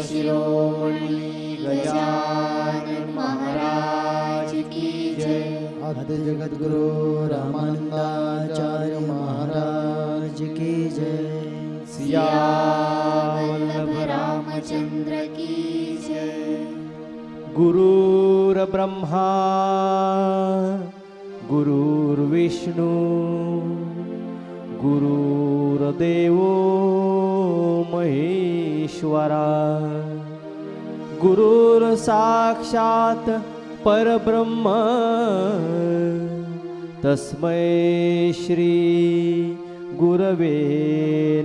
शिरोमणि गजानन महाराज की जय। आद्य जगत गुरु रामानंदाचार्य महाराज की जय। सियावल्लभ रामचंद्र की जय। गुरुर्ब्रह्मा गुरुर्विष्णु गुरुर्देवो महेश्वरा गुरुर्साक्षात् परब्रह्म तस्मै श्री गुरवे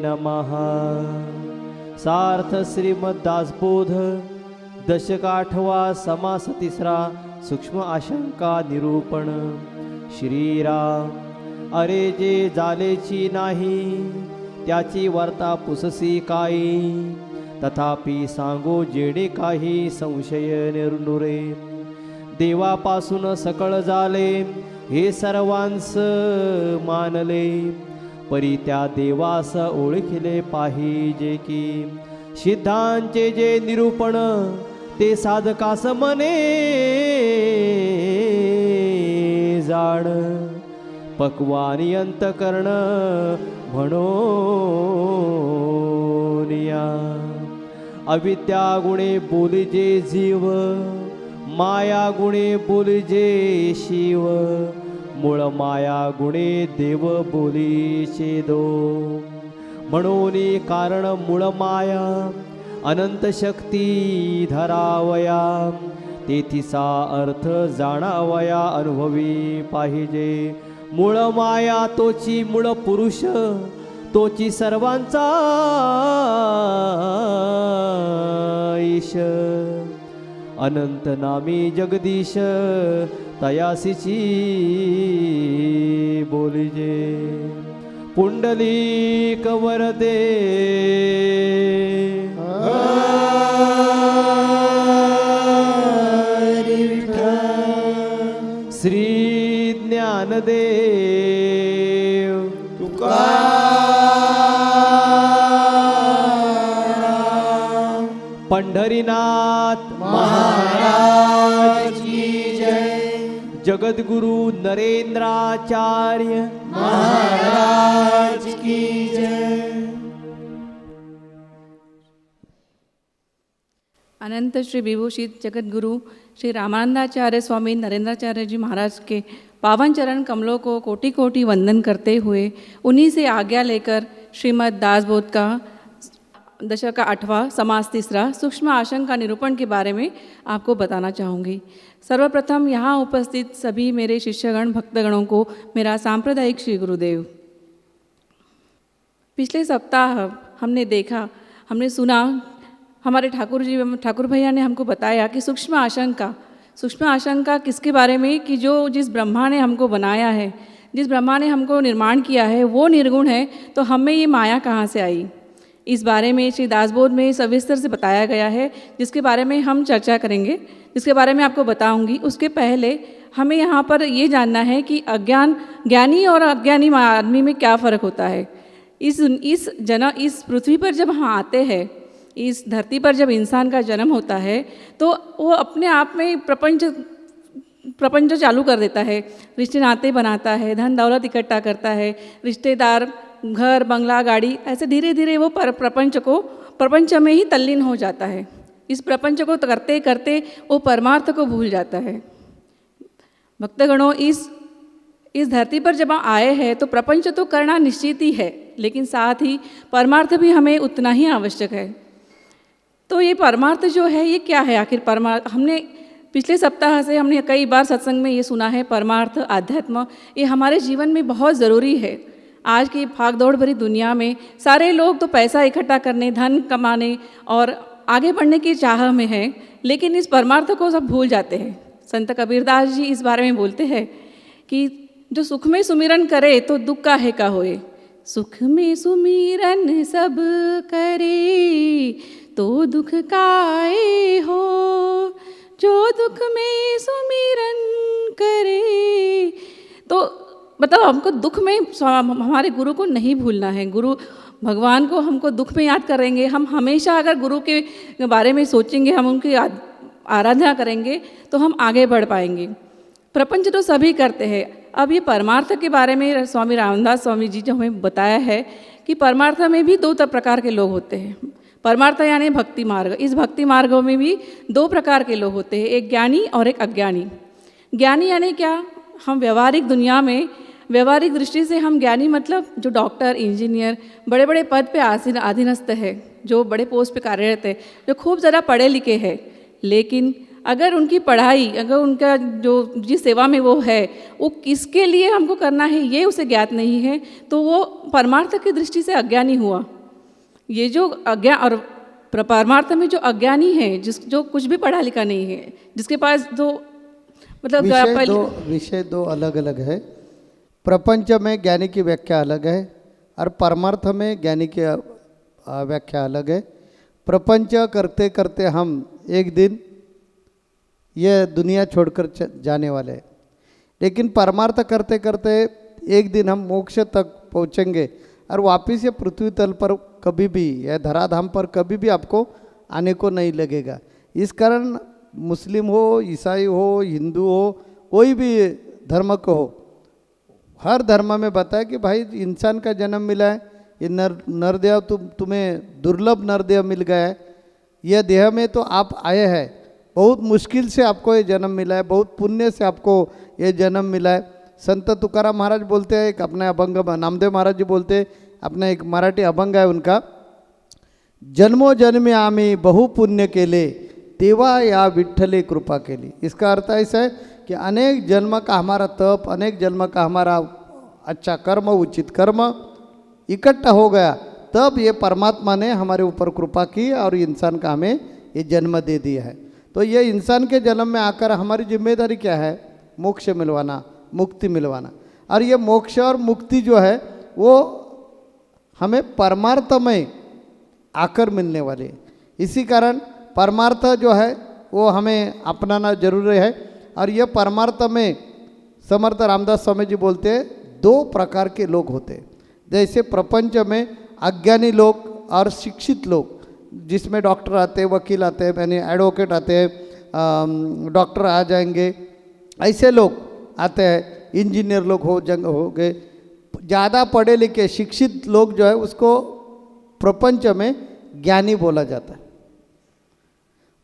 नमः। सार्थ श्रीमद्दासबोध दशकाठवा समास तिसरा सूक्ष्म आशंका निरूपण। श्रीराम अरे जे झालेची नाही त्याची वार्ता पुससी काही, तथापि सांगो जेणे काही संशय निर्नुरे। देवापासून सकळ झाले हे सर्वांस मानले, परी त्या देवास ओळखले पाहिजे की। सिद्धांचे जे निरूपण ते साधकास मने जाण, पक्वानी अंतकरण म्हणोनिया। अविद्या गुणे बोलिजे जीव, माया गुणे बोलिजे शिव। मूळ माया गुणे देव बोलीचे दो, म्हणून कारण मूळ माया अनंत शक्ती धरावया। तेथिसा अर्थ जाणावया अनुभवी पाहिजे। मूळ माया तोची मूळ पुरुष, तोची सर्वांचा ईश। अनंत नामी जगदीश तयासीची बोलिजे। पुंडलिक वरदे हरी विठ्ठल। श्री ज्ञानदेव तुकाराम पंढरीनाथ महाराज की जय। जगद्गुरु नरेंद्राचार्य महाराज की जय। अनंत श्री विभूषित जगतगुरु श्री रामानंदाचार्य स्वामी नरेंद्राचार्य जी महाराज के पावन चरण कमलों को कोटि कोटि वंदन करते हुए उन्हीं से आज्ञा लेकर श्रीमद् दासबोध का दशक का 8वां समास तीसरा सूक्ष्म आशंका निरूपण के बारे में आपको बताना चाहूँगी। सर्वप्रथम यहाँ उपस्थित सभी मेरे शिष्यगण भक्तगणों को मेरा सांप्रदायिक श्री गुरुदेव। पिछले सप्ताह हमने देखा, हमने सुना, हमारे ठाकुर भैया ने हमको बताया कि सूक्ष्म आशंका किसके बारे में, कि जो जिस ब्रह्मा ने हमको बनाया है, जिस ब्रह्मा ने हमको निर्माण किया है वो निर्गुण है, तो हमें ये माया कहाँ से आई। इस बारे में श्री दासबोध में सविस्तर से बताया गया है, जिसके बारे में हम चर्चा करेंगे, जिसके बारे में आपको बताऊंगी। उसके पहले हमें यहाँ पर ये जानना है कि ज्ञानी और अज्ञानी आदमी में क्या फ़र्क होता है। इस पृथ्वी पर जब हम आते हैं, इस धरती पर जब इंसान का जन्म होता है, तो वो अपने आप में प्रपंच चालू कर देता है, रिश्ते नाते बनाता है, धन दौलत इकट्ठा करता है, रिश्तेदार, घर, बंगला, गाड़ी, ऐसे धीरे धीरे वो प्रपंच में ही तल्लीन हो जाता है। इस प्रपंच को करते करते वो परमार्थ को भूल जाता है। भक्तगणों, इस धरती पर जब आए हैं तो प्रपंच तो करना निश्चित ही है, लेकिन साथ ही परमार्थ भी हमें उतना ही आवश्यक है। तो ये परमार्थ जो है ये क्या है आखिर? परमार्थ हमने पिछले सप्ताह से हमने कई बार सत्संग में ये सुना है, परमार्थ, आध्यात्म, ये हमारे जीवन में बहुत ज़रूरी है। आज की भागदौड़ भरी दुनिया में सारे लोग तो पैसा इकट्ठा करने, धन कमाने और आगे बढ़ने की चाह में हैं, लेकिन इस परमार्थ को सब भूल जाते हैं। संत कबीरदास जी इस बारे में बोलते हैं कि जो सुख में सुमिरन करे तो दुख काहे का होए। सुख में सुमिरन सब करे तो दुख काहे हो, जो दुख में सुमिरन करे। तो मतलब हमको दुख में हमारे गुरु को नहीं भूलना है। गुरु भगवान को हमको दुख में याद करेंगे, हम हमेशा अगर गुरु के बारे में सोचेंगे, हम उनकी आराधना करेंगे तो हम आगे बढ़ पाएंगे। प्रपंच तो सभी करते हैं। अब ये परमार्थ के बारे में स्वामी रामदास स्वामी जी जो हमें बताया है कि परमार्थ में भी दो प्रकार के लोग होते हैं। परमार्थ यानी भक्ति मार्ग। इस भक्ति मार्ग में भी दो प्रकार के लोग होते हैं, एक ज्ञानी और एक अज्ञानी। ज्ञानी यानी क्या? हम व्यवहारिक दुनिया में व्यवहारिक दृष्टि से हम ज्ञानी मतलब जो डॉक्टर, इंजीनियर, बड़े बड़े पद पे अधीनस्थ है, जो बड़े पोस्ट पे कार्यरत है, जो खूब ज़्यादा पढ़े लिखे हैं, लेकिन अगर उनकी पढ़ाई, अगर उनका जो जिस सेवा में वो है वो किसके लिए हमको करना है ये उसे ज्ञात नहीं है, तो वो परमार्थ की दृष्टि से अज्ञानी हुआ। ये जो और परमार्थ में जो अज्ञानी है, जो कुछ भी पढ़ा लिखा नहीं है, जिसके पास जो मतलब विषय दो अलग अलग है। प्रपंच में ज्ञानी की व्याख्या अलग है और परमार्थ में ज्ञानी की व्याख्या अलग है। प्रपंच करते करते हम एक दिन ये दुनिया छोड़कर जाने वाले हैं, लेकिन परमार्थ करते करते एक दिन हम मोक्ष तक पहुँचेंगे और वापस ये पृथ्वी तल पर कभी भी या धराधाम पर कभी भी आपको आने को नहीं लगेगा। इस कारण मुस्लिम हो, ईसाई हो, हिंदू हो, कोई भी धर्म को हो, हर धर्म में बताया कि भाई इंसान का जन्म मिला है, ये नरदेह तुम्हें दुर्लभ नरदेह मिल गया है, यह देह में तो आप आए हैं, बहुत मुश्किल से आपको ये जन्म मिला है, बहुत पुण्य से आपको ये जन्म मिला है। संत तुकाराम महाराज बोलते हैं, एक अपने अभंग, नामदेव महाराज जी बोलते हैं, अपना एक मराठी अभंग है उनका, जन्मोजन्मी आम्ही बहु पुण्य केले तेव्हा या विठ्ठले कृपा केली। इसका अर्थ ऐसा है कि अनेक जन्म का हमारा तप, अनेक जन्म का हमारा अच्छा कर्म, उचित कर्म इकट्ठा हो गया, तब ये परमात्मा ने हमारे ऊपर कृपा की और इंसान का हमें ये जन्म दे दिया है। तो ये इंसान के जन्म में आकर हमारी जिम्मेदारी क्या है? मोक्ष मिलवाना, मुक्ति मिलवाना। और ये मोक्ष और मुक्ति जो है वो हमें परमार्थ में आकर मिलने वाली है। इसी कारण परमार्थ जो है वो हमें अपनाना जरूरी है। और ये परमार्थ में समर्थ रामदास स्वामी जी बोलते हैं दो प्रकार के लोग होते हैं। जैसे प्रपंच में अज्ञानी लोग और शिक्षित लोग, जिसमें डॉक्टर आते हैं, वकील आते हैं, यानी एडवोकेट आते हैं, डॉक्टर आ जाएंगे, ऐसे लोग आते हैं, इंजीनियर लोग हो गए। ज़्यादा पढ़े लिखे शिक्षित लोग जो है उसको प्रपंच में ज्ञानी बोला जाता है।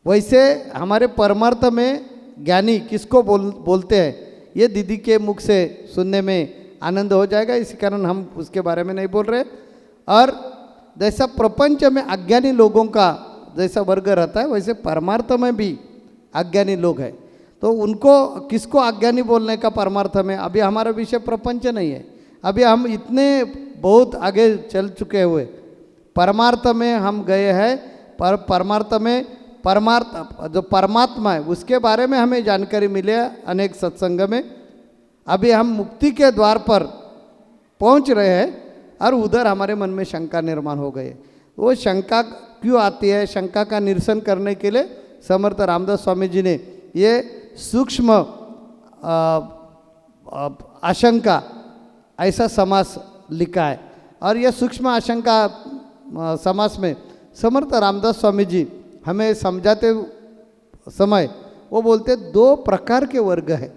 वैसे हमारे परमार्थ में ज्ञानी किसको बोलते हैं, ये दीदी के मुख से सुनने में आनंद हो जाएगा, इसी कारण हम उसके बारे में नहीं बोल रहे। और जैसा प्रपंच में अज्ञानी लोगों का जैसा वर्ग रहता है, वैसे परमार्थ में भी अज्ञानी लोग हैं। तो उनको किसको अज्ञानी बोलने का परमार्थ में? अभी हमारा विषय प्रपंच नहीं है, अभी हम इतने बहुत आगे चल चुके हुए परमार्थ में हम गए हैं। परमार्थ में जो परमात्मा है उसके बारे में हमें जानकारी मिले अनेक सत्संग में। अभी हम मुक्ति के द्वार पर पहुंच रहे हैं और उधर हमारे मन में शंका निर्माण हो गई। वो शंका क्यों आती है? शंका का निरसन करने के लिए समर्थ रामदास स्वामी जी ने ये सूक्ष्म आशंका ऐसा समास लिखा है। और यह सूक्ष्म आशंका समास में समर्थ रामदास स्वामी जी हमें समझाते समय वो बोलते दो प्रकार के वर्ग है,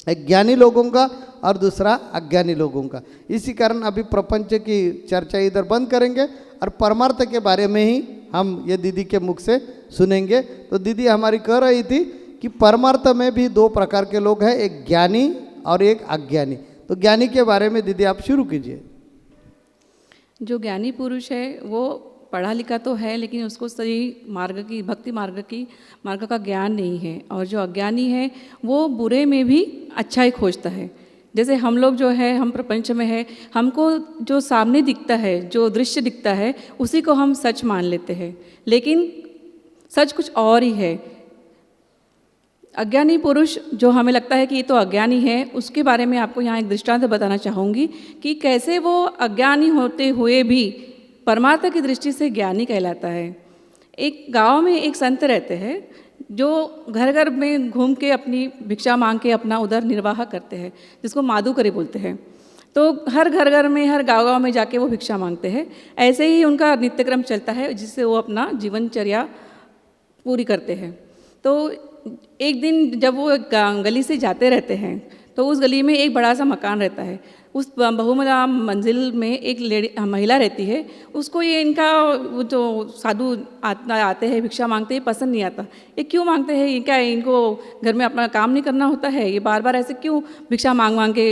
एक ज्ञानी लोगों का और दूसरा अज्ञानी लोगों का। इसी कारण अभी प्रपंच की चर्चा इधर बंद करेंगे और परमार्थ के बारे में ही हम ये दीदी के मुख से सुनेंगे। तो दीदी हमारी कह रही थी कि परमार्थ में भी दो प्रकार के लोग हैं, एक ज्ञानी और एक अज्ञानी। तो ज्ञानी के बारे में दीदी आप शुरू कीजिए। जो ज्ञानी पुरुष है वो पढ़ा लिखा तो है, लेकिन उसको सही मार्ग की, भक्ति मार्ग का ज्ञान नहीं है। और जो अज्ञानी है वो बुरे में भी अच्छा ही खोजता है। जैसे हम लोग जो है, हम प्रपंच में है, हमको जो सामने दिखता है, जो दृश्य दिखता है, उसी को हम सच मान लेते हैं, लेकिन सच कुछ और ही है। अज्ञानी पुरुष जो हमें लगता है कि ये तो अज्ञानी है, उसके बारे में आपको यहाँ एक दृष्टांत बताना चाहूँगी कि कैसे वो अज्ञानी होते हुए भी परमार्थ की दृष्टि से ज्ञानी कहलाता है। एक गांव में एक संत रहते हैं जो घर घर में घूम के अपनी भिक्षा मांग के अपना उधर निर्वाह करते हैं, जिसको माधुकरी बोलते हैं। तो हर घर घर में, हर गांव गांव में जाके वो भिक्षा मांगते हैं। ऐसे ही उनका नित्यक्रम चलता है जिससे वो अपना जीवनचर्या पूरी करते हैं। तो एक दिन जब वो गली से जाते रहते हैं तो उस गली में एक बड़ा सा मकान रहता है। उस बहुमंजिला मंजिल में एक महिला रहती है। उसको ये इनका वो जो साधु आते हैं भिक्षा मांगते हैं पसंद नहीं आता। ये क्यों मांगते हैं, ये क्या इनको घर में अपना काम नहीं करना होता है, ये बार बार ऐसे क्यों भिक्षा मांग मांग के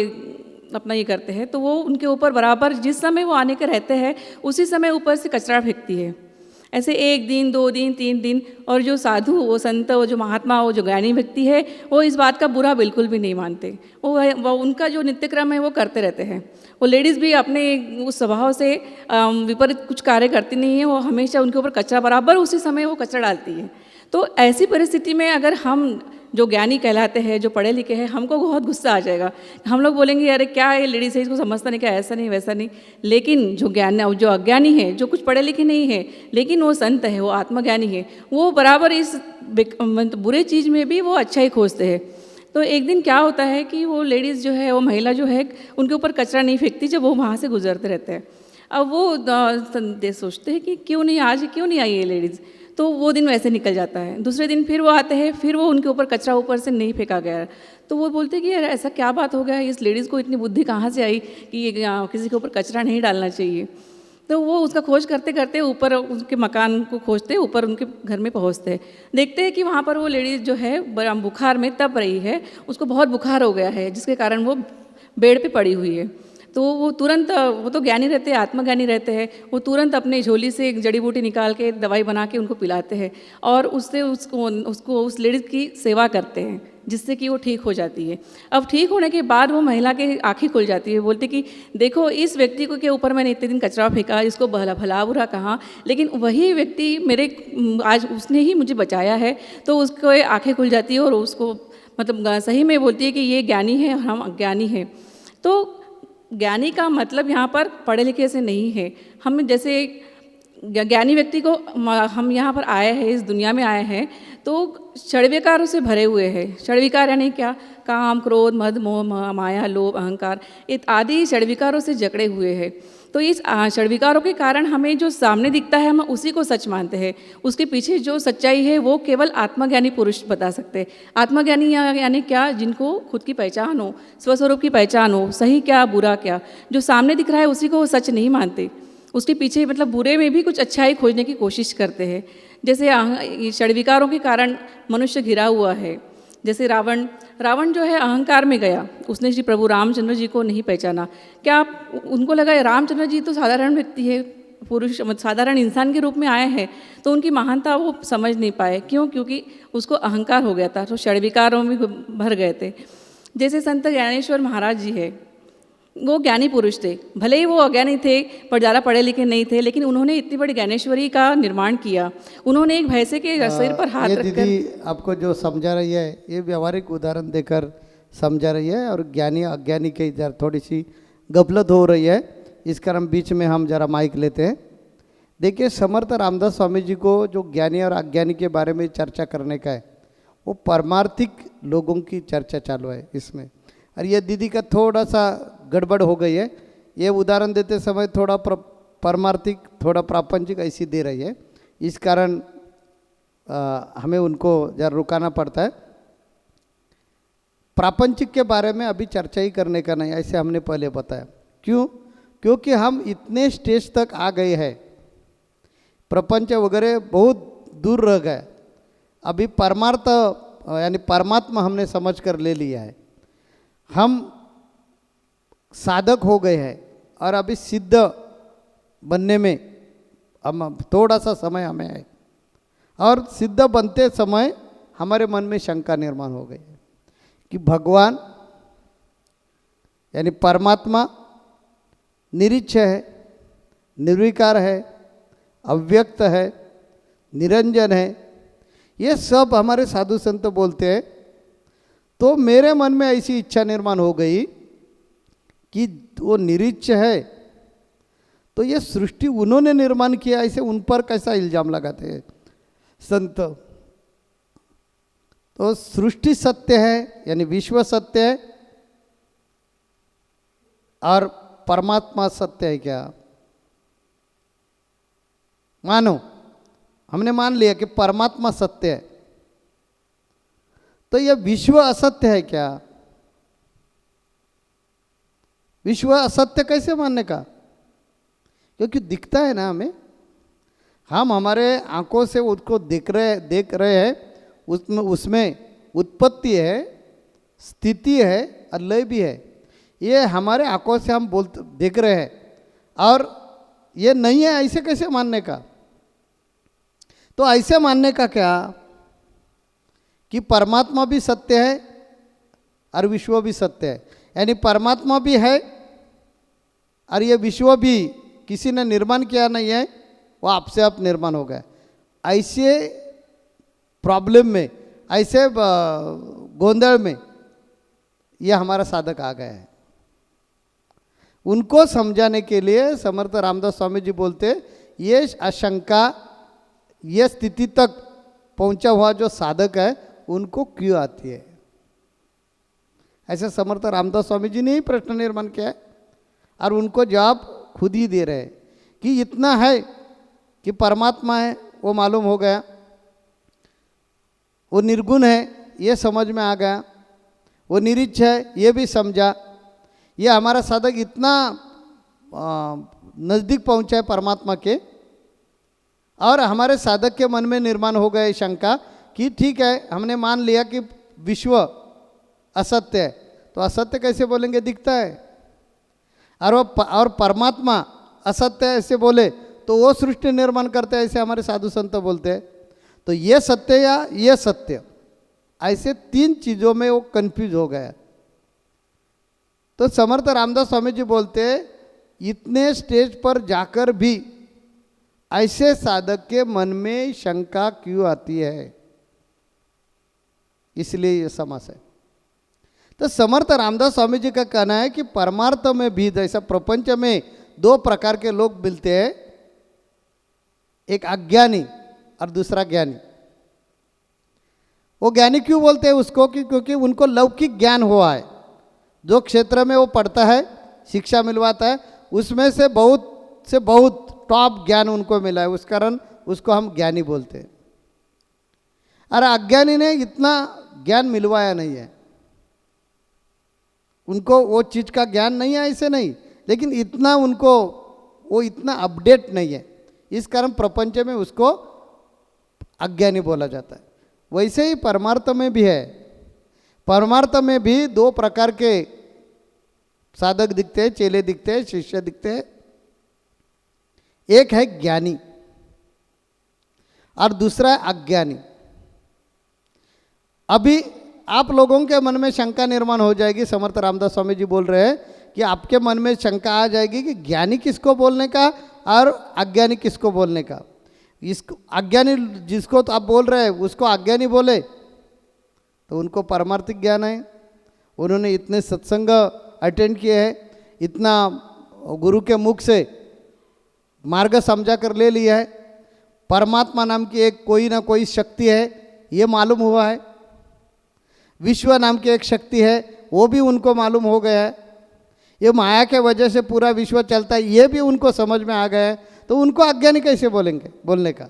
अपना ये करते हैं। तो वो उनके ऊपर बराबर जिस समय वो आने के रहते हैं उसी समय ऊपर से कचरा फेंकती है। ऐसे 1 दिन 2 दिन 3 दिन, और जो साधु, वो संत, वो जो महात्मा, वो जो ज्ञानी व्यक्ति है वो इस बात का बुरा बिल्कुल भी नहीं मानते। वो उनका जो नित्यक्रम है वो करते रहते हैं। वो लेडीज़ भी अपने उस स्वभाव से विपरीत कुछ कार्य करती नहीं है। वो हमेशा उनके ऊपर कचरा बराबर उसी समय वो कचरा डालती है। तो ऐसी परिस्थिति में अगर हम जो ज्ञानी कहलाते हैं, जो पढ़े लिखे हैं, हमको बहुत गुस्सा आ जाएगा। हम लोग बोलेंगे अरे क्या है लेडीज़ है, इसको समझता नहीं, क्या ऐसा नहीं वैसा नहीं। लेकिन जो अज्ञानी है, जो कुछ पढ़े लिखे नहीं है लेकिन वो संत है, वो आत्मज्ञानी है, वो बराबर इस बुरे चीज़ में भी वो अच्छा ही खोजते हैं। तो एक दिन क्या होता है कि वो लेडीज़ जो है, वो महिला जो है, उनके ऊपर कचरा नहीं फेंकती जब वो वहाँ से गुजरते रहते हैं। अब वो सोचते हैं कि क्यों नहीं, आज क्यों नहीं आई ये लेडीज़। तो वो दिन वैसे निकल जाता है। दूसरे दिन फिर वो आते हैं, फिर वो उनके ऊपर कचरा ऊपर से नहीं फेंका गया। तो वो बोलते हैं कि यार ऐसा क्या बात हो गया, इस लेडीज़ को इतनी बुद्धि कहाँ से आई कि ये किसी के ऊपर कचरा नहीं डालना चाहिए। तो वो उसका खोज करते करते ऊपर उनके मकान को खोजते, ऊपर उनके घर में पहुँचते हैं। देखते हैं कि वहाँ पर वो लेडीज़ जो है बुखार में तप रही है, उसको बहुत बुखार हो गया है जिसके कारण वो बेड पे पड़ी हुई है। तो वो तुरंत, वो तो ज्ञानी रहते हैं, आत्मज्ञानी रहते हैं, वो तुरंत अपने झोली से एक जड़ी बूटी निकाल के दवाई बना के उनको पिलाते हैं और उससे उसको उस लेडीज़ की सेवा करते हैं जिससे कि वो ठीक हो जाती है। अब ठीक होने के बाद वो महिला के आँखें खुल जाती है, बोलती कि देखो इस व्यक्ति को के ऊपर मैंने इतने दिन कचरा फेंका, इसको भला बुरा कहा, लेकिन वही व्यक्ति मेरे आज उसने ही मुझे बचाया है। तो उसको आँखें खुल जाती है और उसको मतलब सही में बोलती है कि ये ज्ञानी है, हम अज्ञानी हैं। तो ज्ञानी का मतलब यहाँ पर पढ़े लिखे से नहीं है। हम जैसे ज्ञानी व्यक्ति को हम यहाँ पर आए हैं, इस दुनिया में आए हैं तो षड्विकारों से भरे हुए हैं। षड्विकार यानी क्या, काम, क्रोध, मद, मोह, माया, लोभ, अहंकार आदि षड्विकारों से जकड़े हुए हैं। तो इस षड्विकारों के कारण हमें जो सामने दिखता है हम उसी को सच मानते हैं। उसके पीछे जो सच्चाई है वो केवल आत्मज्ञानी पुरुष बता सकते हैं। आत्मज्ञानी यानी क्या, जिनको खुद की पहचान हो, स्वस्वरूप की पहचान हो, सही क्या बुरा क्या, जो सामने दिख रहा है उसी को वो सच नहीं मानते। उसके पीछे मतलब बुरे में भी कुछ अच्छाई खोजने की कोशिश करते हैं। जैसे षड्विकारों के कारण मनुष्य घिरा हुआ है। जैसे रावण जो है अहंकार में गया, उसने श्री प्रभु रामचंद्र जी को नहीं पहचाना। क्या उनको लगा रामचंद्र जी तो साधारण व्यक्ति है, पुरुष साधारण इंसान के रूप में आए हैं, तो उनकी महानता वो समझ नहीं पाए। क्यों? क्योंकि उसको अहंकार हो गया था, तो षड्विकारों में भर गए थे। जैसे संत ज्ञानेश्वर महाराज जी है, वो ज्ञानी पुरुष थे, भले ही वो अज्ञानी थे पर ज़्यादा पढ़े लिखे नहीं थे, लेकिन उन्होंने इतनी बड़ी ज्ञानेश्वरी का निर्माण किया। उन्होंने एक भैंसे के सिर पर हाथ रखकर, दीदी आपको जो समझा रही है ये व्यवहारिक उदाहरण देकर समझा रही है, और ज्ञानी अज्ञानी के इधर थोड़ी सी गफलत हो रही है। इस कारण बीच में हम जरा माइक लेते हैं। देखिए, समर्थ रामदास स्वामी जी को जो ज्ञानी और अज्ञानी के बारे में चर्चा करने का है, वो परमार्थिक लोगों की चर्चा चालू है इसमें। और ये दीदी का थोड़ा सा गड़बड़ हो गई है, ये उदाहरण देते समय थोड़ा परमार्थिक थोड़ा प्रापंचिक ऐसी दे रही है। इस कारण हमें उनको जरा रुकाना पड़ता है। प्रापंचिक के बारे में अभी चर्चा ही करने का नहीं, ऐसे हमने पहले बताया। क्यों? क्योंकि हम इतने स्टेज तक आ गए हैं, प्रपंच वगैरह बहुत दूर रह गए। अभी परमार्थ यानी परमात्मा हमने समझ कर ले लिया है, हम साधक हो गए हैं, और अभी सिद्ध बनने में हम थोड़ा सा समय हमें है। और सिद्ध बनते समय हमारे मन में शंका निर्माण हो गई है कि भगवान यानी परमात्मा निरीच्छ है, निर्विकार है, अव्यक्त है, निरंजन है। ये सब हमारे साधु संत बोलते हैं। तो मेरे मन में ऐसी इच्छा निर्माण हो गई कि वो निरीच्छ है, तो ये सृष्टि उन्होंने निर्माण किया, ऐसे उन पर कैसा इल्जाम लगाते हैं संत। तो सृष्टि सत्य है यानी विश्व सत्य है, और परमात्मा सत्य है क्या? मानो हमने मान लिया कि परमात्मा सत्य है, तो यह विश्व असत्य है क्या? विश्व असत्य कैसे मानने का? क्योंकि दिखता है ना हमें, हम हमारे आंखों से उसको देख रहे हैं, उसमें उत्पत्ति है, स्थिति है और लय भी है। ये हमारे आंखों से हम देख रहे हैं और ये नहीं है, ऐसे कैसे मानने का? तो ऐसे मानने का क्या कि परमात्मा भी सत्य है और विश्व भी सत्य है, यानी परमात्मा भी है और ये विश्व भी किसी ने निर्माण किया नहीं है, वो आपसे आप निर्माण हो गया। ऐसे प्रॉब्लम में, ऐसे गोंधल में ये हमारा साधक आ गया है। उनको समझाने के लिए समर्थ रामदास स्वामी जी बोलते, ये आशंका, ये स्थिति तक पहुंचा हुआ जो साधक है उनको क्यों आती है? ऐसे समर्थ रामदास स्वामी जी ने ही प्रश्न निर्माण किया है और उनको जवाब खुद ही दे रहे हैं कि इतना है कि परमात्मा है वो मालूम हो गया, वो निर्गुण है ये समझ में आ गया, वो निरीच्छ है ये भी समझा। ये हमारा साधक इतना नज़दीक पहुंचा है परमात्मा के, और हमारे साधक के मन में निर्माण हो गए शंका कि ठीक है, हमने मान लिया कि विश्व असत्य है, तो असत्य कैसे बोलेंगे? दिखता है। और परमात्मा असत्य है ऐसे बोले तो वो सृष्टि निर्माण करते हैं, ऐसे हमारे साधु संत बोलते हैं। तो ये सत्य या ये सत्य, ऐसे तीन चीज़ों में वो कंफ्यूज हो गया। तो समर्थ रामदास स्वामी जी बोलते, इतने स्टेज पर जाकर भी ऐसे साधक के मन में शंका क्यों आती है? इसलिए ये समास है। तो समर्थ रामदास स्वामी जी का कहना है कि परमार्थ में भी, जैसा प्रपंच में दो प्रकार के लोग मिलते हैं, एक अज्ञानी और दूसरा ज्ञानी। वो ज्ञानी क्यों बोलते हैं उसको? क्योंकि उनको लौकिक ज्ञान हुआ है, जो क्षेत्र में वो पढ़ता है, शिक्षा मिलवाता है, उसमें से बहुत टॉप ज्ञान उनको मिला है, उस कारण उसको हम ज्ञानी बोलते हैं। और अज्ञानी ने इतना ज्ञान मिलवाया नहीं है, उनको वो चीज़ का ज्ञान नहीं है ऐसे नहीं, लेकिन इतना उनको वो इतना अपडेट नहीं है, इस कारण प्रपंच में उसको अज्ञानी बोला जाता है। वैसे ही परमार्थ में भी है। परमार्थ में भी दो प्रकार के साधक दिखते हैं, चेले दिखते हैं, शिष्य दिखते हैं। एक है ज्ञानी और दूसरा है अज्ञानी। अभी आप लोगों के मन में शंका निर्माण हो जाएगी। समर्थ रामदास स्वामी जी बोल रहे हैं कि आपके मन में शंका आ जाएगी कि ज्ञानी किसको बोलने का और अज्ञानी किसको बोलने का। इसको अज्ञानी जिसको तो आप बोल रहे हैं उसको अज्ञानी बोले तो उनको पारमार्थिक ज्ञान है, उन्होंने इतने सत्संग अटेंड किए हैं, इतना गुरु के मुख से मार्ग समझा कर ले लिया है, परमात्मा नाम की एक कोई ना कोई शक्ति है ये मालूम हुआ है, विश्व नाम की एक शक्ति है वो भी उनको मालूम हो गया है, ये माया के वजह से पूरा विश्व चलता है ये भी उनको समझ में आ गया है, तो उनको अज्ञानी कैसे बोलेंगे बोलने का?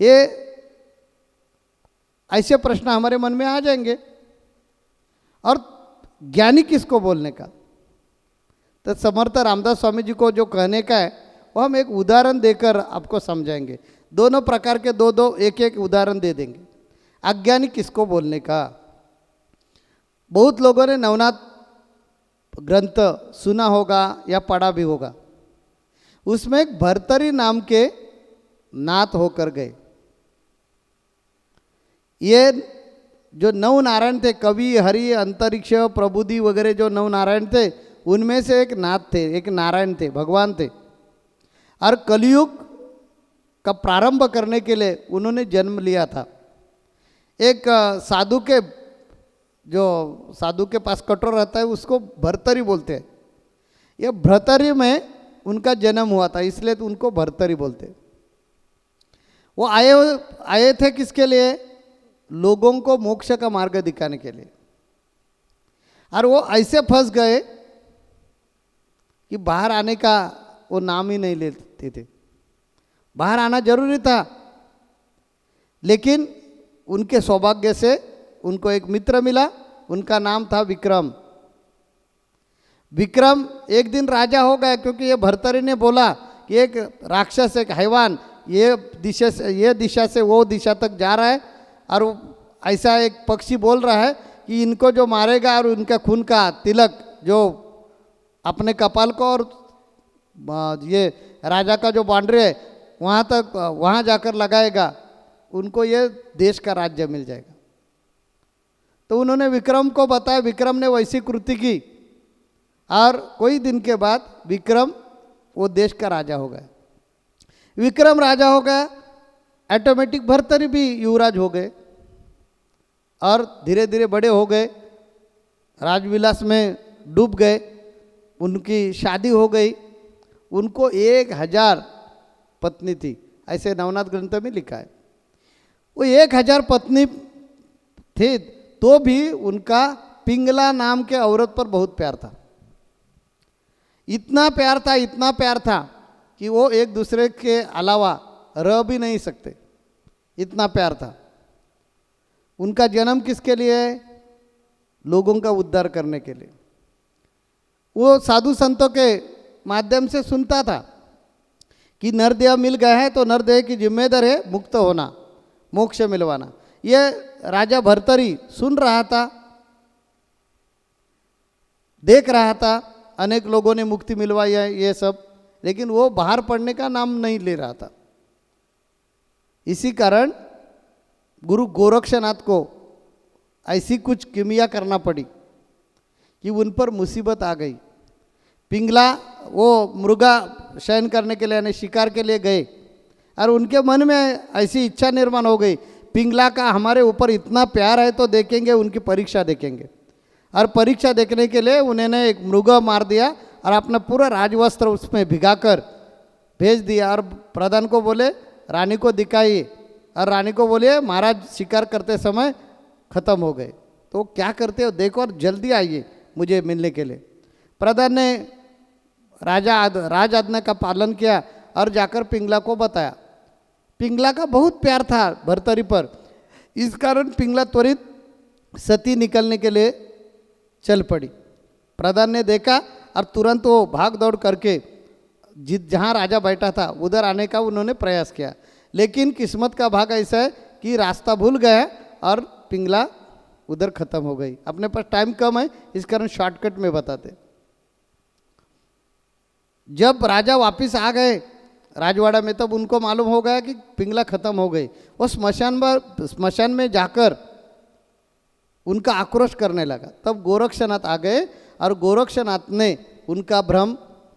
ये ऐसे प्रश्न हमारे मन में आ जाएंगे। और ज्ञानी किसको बोलने का? तो समर्थ रामदास स्वामी जी को जो कहने का है वो हम एक उदाहरण देकर आपको समझाएंगे। दोनों प्रकार के दो एक एक उदाहरण दे देंगे। अज्ञानी किसको बोलने का? बहुत लोगों ने नवनाथ ग्रंथ सुना होगा या पढ़ा भी होगा। उसमें एक भर्तरी नाम के नाथ होकर गए। ये जो नव नारायण थे, कवि, हरि, अंतरिक्ष, प्रबुद्धि वगैरह जो नव नारायण थे उनमें से एक नाथ थे, एक नारायण थे, भगवान थे। और कलयुग का प्रारंभ करने के लिए उन्होंने जन्म लिया था। एक साधु के पास कटोरा रहता है उसको भर्तरी बोलते हैं। ये भर्तरी में उनका जन्म हुआ था इसलिए तो उनको भर्तरी बोलते हैं। वो आए थे किसके लिए? लोगों को मोक्ष का मार्ग दिखाने के लिए। और वो ऐसे फंस गए कि बाहर आने का वो नाम ही नहीं लेते थे। बाहर आना जरूरी था, लेकिन उनके सौभाग्य से उनको एक मित्र मिला, उनका नाम था विक्रम। विक्रम एक दिन राजा हो गया, क्योंकि ये भर्तरी ने बोला कि एक राक्षस, एक हैवान ये दिशा से वो दिशा तक जा रहा है, और ऐसा एक पक्षी बोल रहा है कि इनको जो मारेगा और उनका खून का तिलक जो अपने कपाल को और ये राजा का जो बाउंड्री है वहाँ जाकर लगाएगा, उनको ये देश का राज्य मिल जाएगा। तो उन्होंने विक्रम को बताया, विक्रम ने वैसी कृति की, और कोई दिन के बाद विक्रम वो देश का राजा हो गया। विक्रम राजा हो गया, ऑटोमेटिक भर्तरी भी युवराज हो गए, और धीरे धीरे बड़े हो गए, राजविलास में डूब गए, उनकी शादी हो गई। उनको 1000 पत्नी थी, ऐसे नवनाथ ग्रंथ में लिखा है। वो 1000 पत्नी थे, तो भी उनका पिंगला नाम के औरत पर बहुत प्यार था। इतना प्यार था कि वो एक दूसरे के अलावा रह भी नहीं सकते, इतना प्यार था। उनका जन्म किसके लिए है? लोगों का उद्धार करने के लिए। वो साधु संतों के माध्यम से सुनता था कि नरदेह मिल गया है, तो नरदेह की जिम्मेदारी है मुक्त होना, मोक्ष मिलवाना। ये राजा भर्तरी सुन रहा था, देख रहा था, अनेक लोगों ने मुक्ति मिलवाई है ये सब, लेकिन वो बाहर पढ़ने का नाम नहीं ले रहा था। इसी कारण गुरु गोरक्षनाथ को ऐसी कुछ किमिया करना पड़ी कि उन पर मुसीबत आ गई। पिंगला वो मृगा शयन करने के लिए यानी शिकार के लिए गए, और उनके मन में ऐसी इच्छा निर्माण हो गई, पिंगला का हमारे ऊपर इतना प्यार है तो देखेंगे, उनकी परीक्षा देखेंगे। और परीक्षा देखने के लिए उन्होंने एक मृगा मार दिया और अपना पूरा राजवस्त्र उसमें भिगाकर भेज दिया, और प्रधान को बोले रानी को दिखाइए, और रानी को बोलिए महाराज शिकार करते समय ख़त्म हो गए, तो क्या करते हो देखो और जल्दी आइए मुझे मिलने के लिए। प्रधान ने राज आज्ञा का पालन किया और जाकर पिंगला को बताया। पिंगला का बहुत प्यार था भर्तरी पर, इस कारण पिंगला त्वरित सती निकलने के लिए चल पड़ी। प्रधान ने देखा और तुरंत वो भाग दौड़ करके जहाँ राजा बैठा था उधर आने का उन्होंने प्रयास किया, लेकिन किस्मत का भाग ऐसा है कि रास्ता भूल गया और पिंगला उधर खत्म हो गई। अपने पास टाइम कम है, इस कारण शॉर्टकट में बताते। जब राजा वापस आ गए राजवाड़ा में, तब उनको मालूम हो गया कि पिंगला खत्म हो गई। वो स्मशान में जाकर उनका आक्रोश करने लगा। तब गोरक्षनाथ आ गए और गोरक्षनाथ ने उनका भ्रम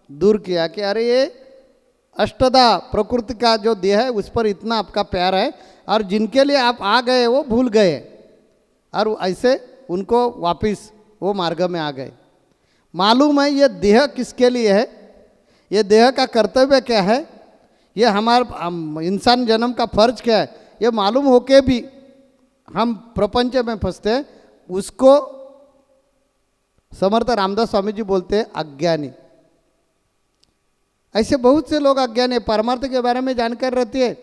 दूर किया कि अरे ये अष्टदा प्रकृति का जो देह है उस पर इतना आपका प्यार है, और जिनके लिए आप आ गए वो भूल गए, और ऐसे उनको वापस वो मार्ग में आ गए। मालूम है ये देह किसके लिए है, ये देह का कर्तव्य क्या है, ये हमारा इंसान जन्म का फर्ज क्या है, ये मालूम होके भी हम प्रपंच में फंसते हैं। उसको समर्थ रामदास स्वामी जी बोलते हैं अज्ञानी। ऐसे बहुत से लोग अज्ञानी, परमार्थ के बारे में जानकारी रहती है,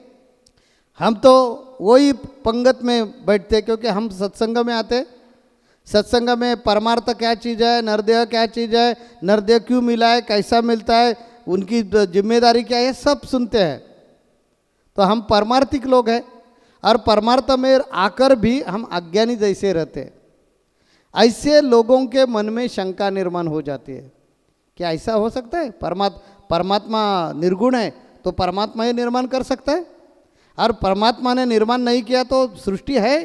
हम तो वही पंगत में बैठते, क्योंकि हम सत्संग में आते। सत्संग में परमार्थ क्या चीज़ है, नरदेह क्या चीज़ है, नरदेह क्यों मिला है, कैसा मिलता है, उनकी जिम्मेदारी क्या है, सब सुनते हैं। तो हम परमार्थिक लोग हैं, और परमार्थ में आकर भी हम अज्ञानी जैसे रहते हैं। ऐसे लोगों के मन में शंका निर्माण हो जाती है, क्या ऐसा हो सकता है, परमात्मा निर्गुण है तो परमात्मा ही निर्माण कर सकता है, और परमात्मा ने निर्माण नहीं किया तो सृष्टि है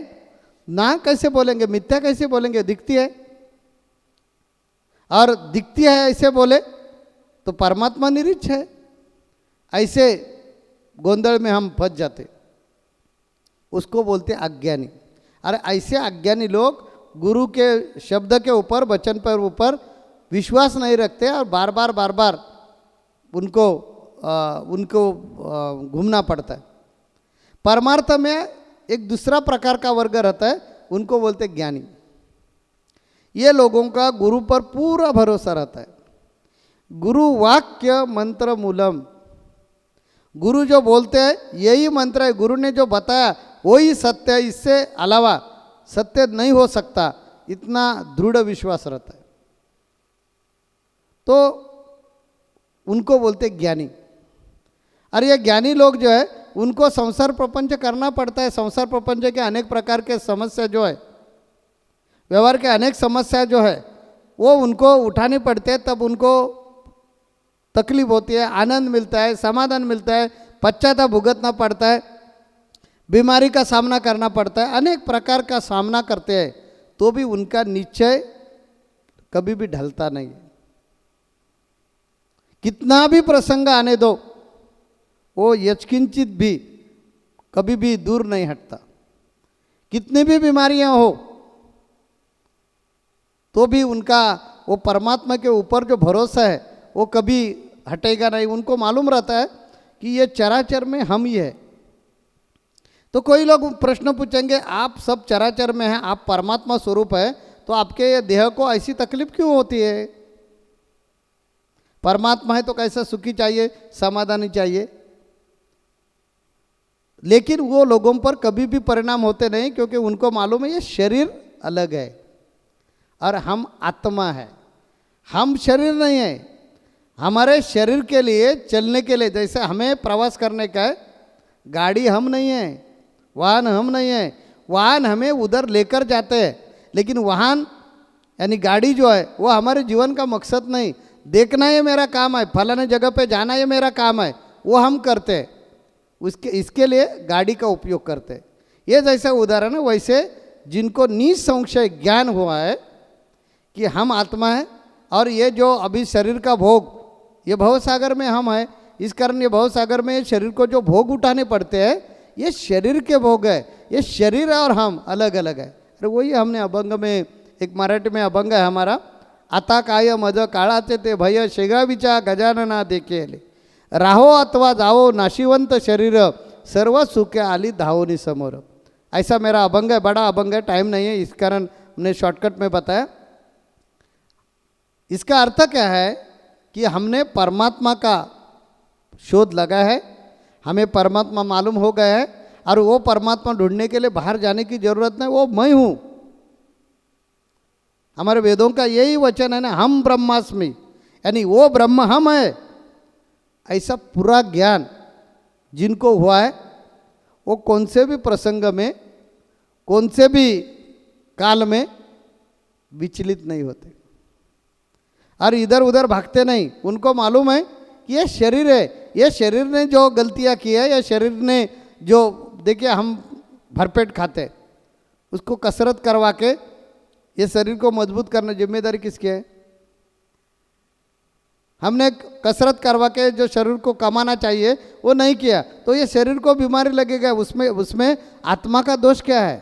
ना, कैसे बोलेंगे, मिथ्या कैसे बोलेंगे, दिखती है, और दिखती है ऐसे बोले तो परमात्मा निरीक्ष है। ऐसे गोंदल में हम फंस जाते, उसको बोलते अज्ञानी। अरे ऐसे अज्ञानी लोग गुरु के शब्द के ऊपर, वचन पर ऊपर विश्वास नहीं रखते, और बार बार उनको घूमना पड़ता है। परमार्थ में एक दूसरा प्रकार का वर्ग रहता है, उनको बोलते ज्ञानी। ये लोगों का गुरु पर पूरा भरोसा रहता है। गुरु वाक्य मंत्र मूलम, गुरु जो बोलते हैं यही मंत्र है, गुरु ने जो बताया वही सत्य है, इससे अलावा सत्य नहीं हो सकता, इतना दृढ़ विश्वास रहता है। तो उनको बोलते ज्ञानी। और ये ज्ञानी लोग जो है उनको संसार प्रपंच करना पड़ता है। संसार प्रपंच के अनेक प्रकार के समस्या जो है, व्यवहार के अनेक समस्या जो है वो उनको उठानी पड़ते हैं, तब उनको तकलीफ होती है, आनंद मिलता है, समाधान मिलता है, पश्चाताप भुगतना पड़ता है, बीमारी का सामना करना पड़ता है, अनेक प्रकार का सामना करते हैं, तो भी उनका निश्चय कभी भी ढलता नहीं है। कितना भी प्रसंग आने दो, वो यत्किंचित भी कभी भी दूर नहीं हटता। कितनी भी बीमारियां हो तो भी उनका वो परमात्मा के ऊपर जो भरोसा है वो कभी हटेगा नहीं। उनको मालूम रहता है कि ये चराचर में हम ही है। तो कोई लोग प्रश्न पूछेंगे, आप सब चराचर में हैं, आप परमात्मा स्वरूप है, तो आपके ये देह को ऐसी तकलीफ क्यों होती है? परमात्मा है तो कैसा सुखी चाहिए, समाधानी चाहिए। लेकिन वो लोगों पर कभी भी परिणाम होते नहीं, क्योंकि उनको मालूम है ये शरीर अलग है और हम आत्मा है, हम शरीर नहीं है। हमारे शरीर के लिए चलने के लिए, जैसे हमें प्रवास करने का है, गाड़ी हम नहीं है, वाहन हम नहीं है, वाहन हमें उधर लेकर जाते हैं, लेकिन वाहन यानी गाड़ी जो है वो हमारे जीवन का मकसद नहीं। देखना ये मेरा काम है, फलाने जगह पे जाना ये मेरा काम है, वो हम करते हैं, इसके लिए गाड़ी का उपयोग करते हैं। ये जैसा उदाहरण है, वैसे जिनको निसंशय ज्ञान हुआ है कि हम आत्मा है और ये जो अभी शरीर का भोग, ये भवसागर में हम है, इस कारण ये भवसागर में शरीर को जो भोग उठाने पड़ते हैं ये शरीर के भोग है। ये शरीर और हम अलग अलग है। अरे वही हमने अभंग में, एक मराठी में अभंग है हमारा, आता काय मज काळाचे ते भय शेगावीच्या गजानना देखेले, राहो अथवा जाओ नाशिवंत शरीर, सर्व सुखे आली धावनी समोर। ऐसा मेरा अभंग है, बड़ा अभंग है, टाइम नहीं है, इस कारण हमने शॉर्टकट में बताया। इसका अर्थ क्या है कि हमने परमात्मा का शोध लगा है, हमें परमात्मा मालूम हो गया है, और वो परमात्मा ढूंढने के लिए बाहर जाने की जरूरत नहीं, वो मैं हूँ। हमारे वेदों का यही वचन है ना, हम ब्रह्मास्मि, यानी वो ब्रह्म हम है। ऐसा पूरा ज्ञान जिनको हुआ है वो कौन से भी प्रसंग में, कौन से भी काल में विचलित नहीं होते और इधर उधर भागते नहीं। उनको मालूम है कि ये शरीर है, ये शरीर ने जो गलतियां की है, या शरीर ने जो, देखिए हम भरपेट खाते, उसको कसरत करवा के ये शरीर को मजबूत करना जिम्मेदारी किसकी है? हमने कसरत करवा के जो शरीर को कमाना चाहिए वो नहीं किया, तो ये शरीर को बीमारी लगेगा, उसमें आत्मा का दोष क्या है?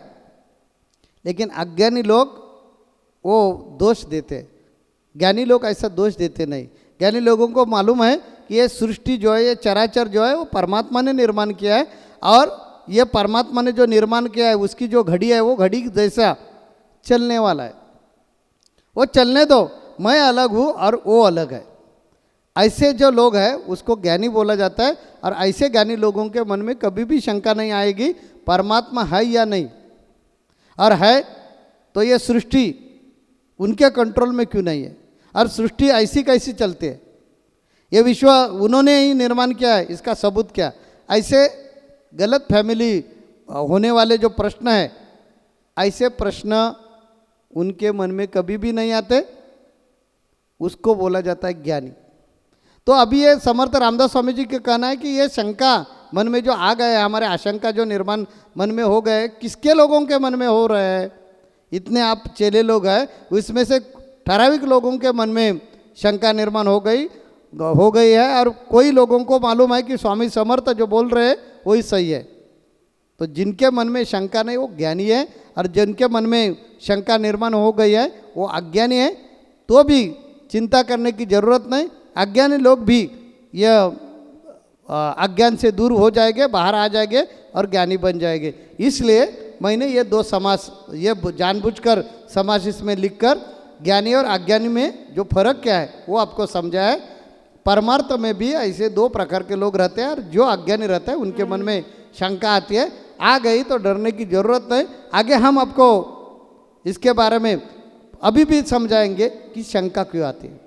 लेकिन अज्ञानी लोग वो दोष देते, ज्ञानी लोग ऐसा दोष देते नहीं। ज्ञानी लोगों को मालूम है कि ये सृष्टि जो है, ये चराचर जो है वो परमात्मा ने निर्माण किया है, और ये परमात्मा ने जो निर्माण किया है उसकी जो घड़ी है वो घड़ी जैसा चलने वाला है, वो चलने दो, मैं अलग हूँ और वो अलग है। ऐसे जो लोग हैं उसको ज्ञानी बोला जाता है। और ऐसे ज्ञानी लोगों के मन में कभी भी शंका नहीं आएगी परमात्मा है या नहीं, और है तो ये सृष्टि उनके कंट्रोल में क्यों नहीं है, और सृष्टि ऐसी कैसी चलती है, ये विश्व उन्होंने ही निर्माण किया है, इसका सबूत क्या? ऐसे गलत फैमिली होने वाले जो प्रश्न है, ऐसे प्रश्न उनके मन में कभी भी नहीं आते, उसको बोला जाता है ज्ञानी। तो अभी ये समर्थ रामदास स्वामी जी का कहना है कि ये शंका मन में जो आ गए, हमारे आशंका जो निर्माण मन में हो गए, किसके लोगों के मन में हो रहे हैं? इतने आप चेले लोग हैं, उसमें से ठराविक लोगों के मन में शंका निर्माण हो गई है, और कोई लोगों को मालूम है कि स्वामी समर्थ जो बोल रहे हैं वही सही है। तो जिनके मन में शंका नहीं वो ज्ञानी है, और जिनके मन में शंका निर्माण हो गई है वो अज्ञानी है। तो भी चिंता करने की ज़रूरत नहीं, अज्ञानी लोग भी यह अज्ञान से दूर हो जाएंगे, बाहर आ जाएंगे और ज्ञानी बन जाएंगे। इसलिए मैंने ये दो समास, ये जानबूझकर समास इसमें लिखकर ज्ञानी और अज्ञानी में जो फर्क क्या है वो आपको समझाया है। परमार्थ में भी ऐसे दो प्रकार के लोग रहते हैं, और जो अज्ञानी रहता है उनके मन में शंका आती है। आ गई तो डरने की जरूरत नहीं। आगे हम आपको इसके बारे में अभी भी समझाएंगे कि शंका क्यों आती है,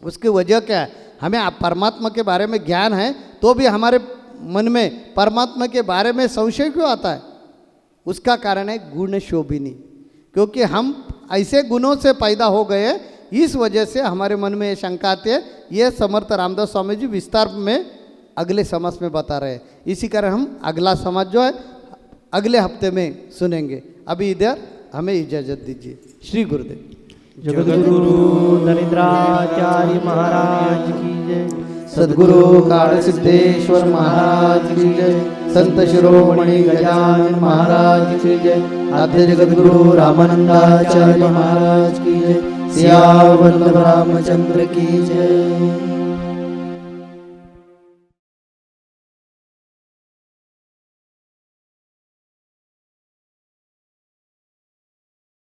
उसकी वजह क्या है। हमें परमात्मा के बारे में ज्ञान है तो भी हमारे मन में परमात्मा के बारे में संशय क्यों आता है, उसका कारण है गुण शोभिनी, क्योंकि हम ऐसे गुणों से पैदा हो गए हैं, इस वजह से हमारे मन में ये शंका आती है। ये समर्थ रामदास स्वामी जी विस्तार में अगले समास में बता रहे हैं। इसी कारण हम अगला समास जो है अगले हफ्ते में सुनेंगे। अभी इधर हमें इजाज़त दीजिए। श्री गुरुदेव। जगद्गुरु नरेंद्राचार्य महाराज की जय। सद्गुरु काल सिद्धेश्वर महाराज की जय। संत शिरोमणि गजानन महाराज की जय। आद्य जगद्गुरु रामानंदाचार्य महाराज की जय। सियावर रामचंद्र की जय।